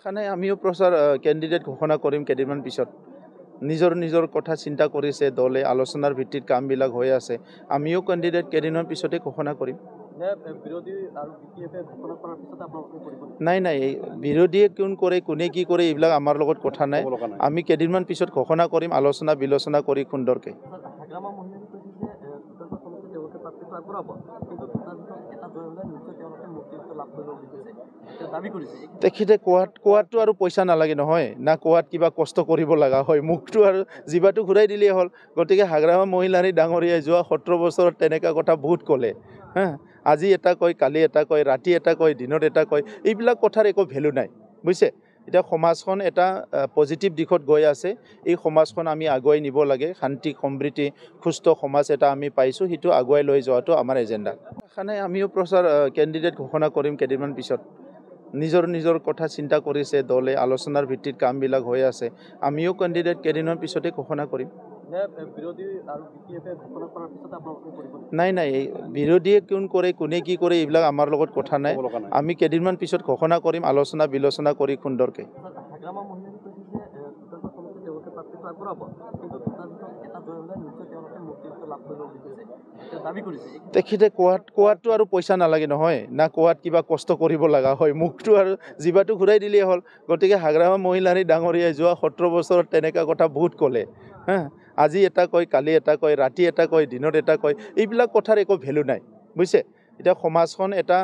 খানে আমিও প্ৰচাৰ ক্যান্ডিডেট ঘোষণা কৰিম কেদিনমান পিছত নিজৰ কথা চিন্তা কৰিছে দলে আলোচনাৰ ভিত্তিত কামবিলাক হৈ আছে আমিও ক্যান্ডিডেট কেদিনমান পিছতে ঘোষণা কৰিম নাই বিৰোধীয়ে কোন কৰে কোনে কি কৰে এইবিলাক আমাৰ লগত কথা নাই আমি কেদিনমান পিছত ঘোষণা কৰিম আলোচনা বিলোচনা কৰি সুন্দৰকে তেখেতে কোৱাটো আৰু পইচা নালাগে নহয় না কোৱাত কিবা কষ্ট কৰিব লগা হয় মুখটো আৰু জিভাটো ঘূৰাই দিলেই হ'ল গতিকে হাগ্ৰামা মহিলাৰী ডাঙৰীয়াই যোৱা 17 বছৰত তেনেকা কথা বহুত ক'লে হা আজি এটা কয় কালি এটা কয় ৰাতি এটা কয় দিনত এটা কয় এইবিলাক কথাৰ একো ভ্যালু নাই বুজিছে এটা সমাজখন এটা পজিটিভ দিশত গৈ আছে এই সমাজখন আমি আগুৱাই নিব লাগে শান্তি সমৃদ্ধি সুস্থ সমাজ এটা আমি পাইছো হিটো আগুৱাই লৈ যোৱাটো আমাৰ এজেন্ডা খানে আমিও প্ৰচাৰ ক্যান্ডিডেট ঘোষণা কৰিম কেদিনমান পিছত নিজৰ কথা চিন্তা কৰিছে দলে আলোচনাৰ ভিত্তিত কামবিলাক হৈ আছে আমিও ক্যান্ডিডেট কেদিনমান পিছতে ঘোষণা কৰিম নাই বিৰোধীয়ে কোন কৰে কোনে কি কৰে এইবিলাক আমাৰ লগত কথা নাই আমি কেদিনমান পিছত ঘোষণা কৰিম আলোচনা বিলোচনা কৰি সুন্দৰকে তেখেতে কোৱাটো আৰু পইচা নালাগে নহয় না কোৱাত কিবা কষ্ট কৰিব লগা হয় মুখটো আৰু জিভাটো ঘূৰাই দিলেই হ'ল গতিকে হাগ্ৰামা মহিলাৰী ডাঙৰীয়াই যোৱা 17 বছৰত তেনেকা কথা বহুত ক'লে হা আজি এটা কয় কালি এটা কয় ৰাতি এটা কয় দিনত এটা কয় এইবিলাক কথাৰ একো ভ্যালু নাই বুজিছে এটা সমাজখন এটা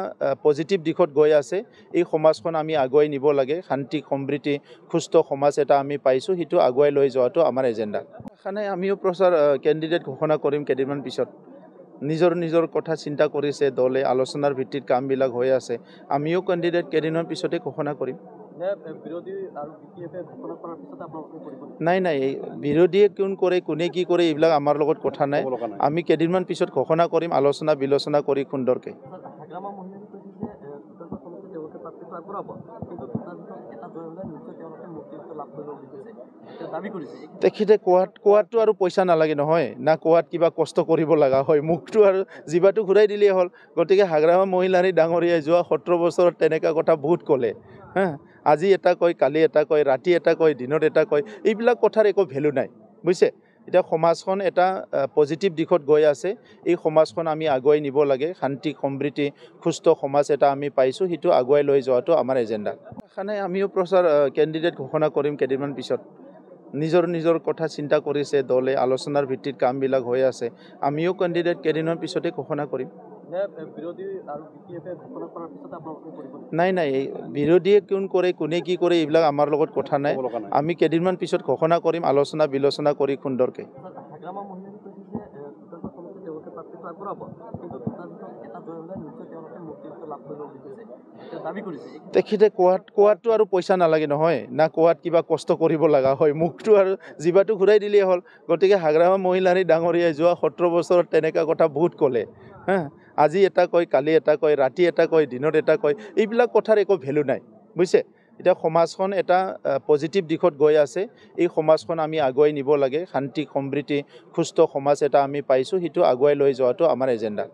পজিটিভ দিশত গৈ আছে এই সমাজখন আমি আগুৱাই নিব লাগে শান্তি সমৃদ্ধি সুস্থ সমাজ এটা আমি পাইছো হিটো আগুৱাই লৈ যোৱাটো আমাৰ এজেন্ডা খানে আমিও প্ৰচাৰ ক্যান্ডিডেট ঘোষণা কৰিম কেদিনমান পিছত নিজৰ কথা চিন্তা কৰিছে দলে আলোচনাৰ ভিত্তিত কামবিলাক হৈ আছে আমিও ক্যান্ডিডেট কেদিনমান পিছতে ঘোষণা কৰিম নাই বিৰোধীয়ে কোন কৰে কোনে কি কৰে এইবিলাক আমাৰ লগত কথা নাই আমি কেদিনমান পিছত ঘোষণা কৰিম আলোচনা বিলোচনা কৰি সুন্দৰকে তেখেতে কোৱাটো আৰু পইচা নালাগে নহয় না কোৱাত কিবা কষ্ট কৰিব লগা হয় মুখটো আৰু জিভাটো ঘূৰাই দিলেই হ'ল গতিকে হাগ্ৰামা মহিলাৰী ডাঙৰীয়াই যোৱা 17 বছৰত তেনেকা কথা বহুত ক'লে হা আজি এটা কয় কালি এটা কয় ৰাতি এটা কয় দিনত এটা কয় এইবিলাক কথাৰ একো ভ্যালু নাই বুজিছে এটা সমাজখন এটা পজিটিভ দিশত গৈ আছে এই সমাজখন আমি আগুৱাই নিব লাগে শান্তি সমৃদ্ধি সুস্থ সমাজ এটা আমি পাইছো হিটো আগুৱাই লৈ যোৱাটো আমাৰ এজেন্ডা খানে আমিও প্ৰচাৰ ক্যান্ডিডেট ঘোষণা কৰিম কেদিনমান পিছত নিজৰ কথা চিন্তা কৰিছে দলে আলোচনাৰ ভিত্তিত কামবিলাক হৈ আছে আমিও ক্যান্ডিডেট কেদিনমান পিছতে ঘোষণা কৰিম নাই বিৰোধীয়ে কোন কৰে কোনে কি কৰে এইবিলাক আমাৰ লগত কথা নাই আমি কেদিনমান পিছত ঘোষণা কৰিম আলোচনা বিলোচনা কৰি সুন্দৰকে তেখেতে কোৱাটো আৰু পইচা নালাগে নহয় না কোৱাত কিবা কষ্ট কৰিব লগা হয় মুখটো আৰু জিভাটো ঘূৰাই দিলেই হ'ল গতিকে হাগ্ৰামা মহিলাৰী ডাঙৰীয়াই যোৱা 17 বছৰত তেনেকা কথা বহুত ক'লে হা আজি এটা কয় কালি এটা কয় ৰাতি এটা কয় দিনত এটা কয় এইবিলাক কথাৰ একো ভ্যালু নাই বুজিছে এটা সমাজখন এটা পজিটিভ দিশত গৈ আছে এই সমাজখন আমি আগুৱাই নিব লাগে শান্তি সমৃদ্ধি সুস্থ সমাজ এটা আমি পাইছো হিটো আগুৱাই লৈ যোৱাটো আমাৰ এজেন্ডা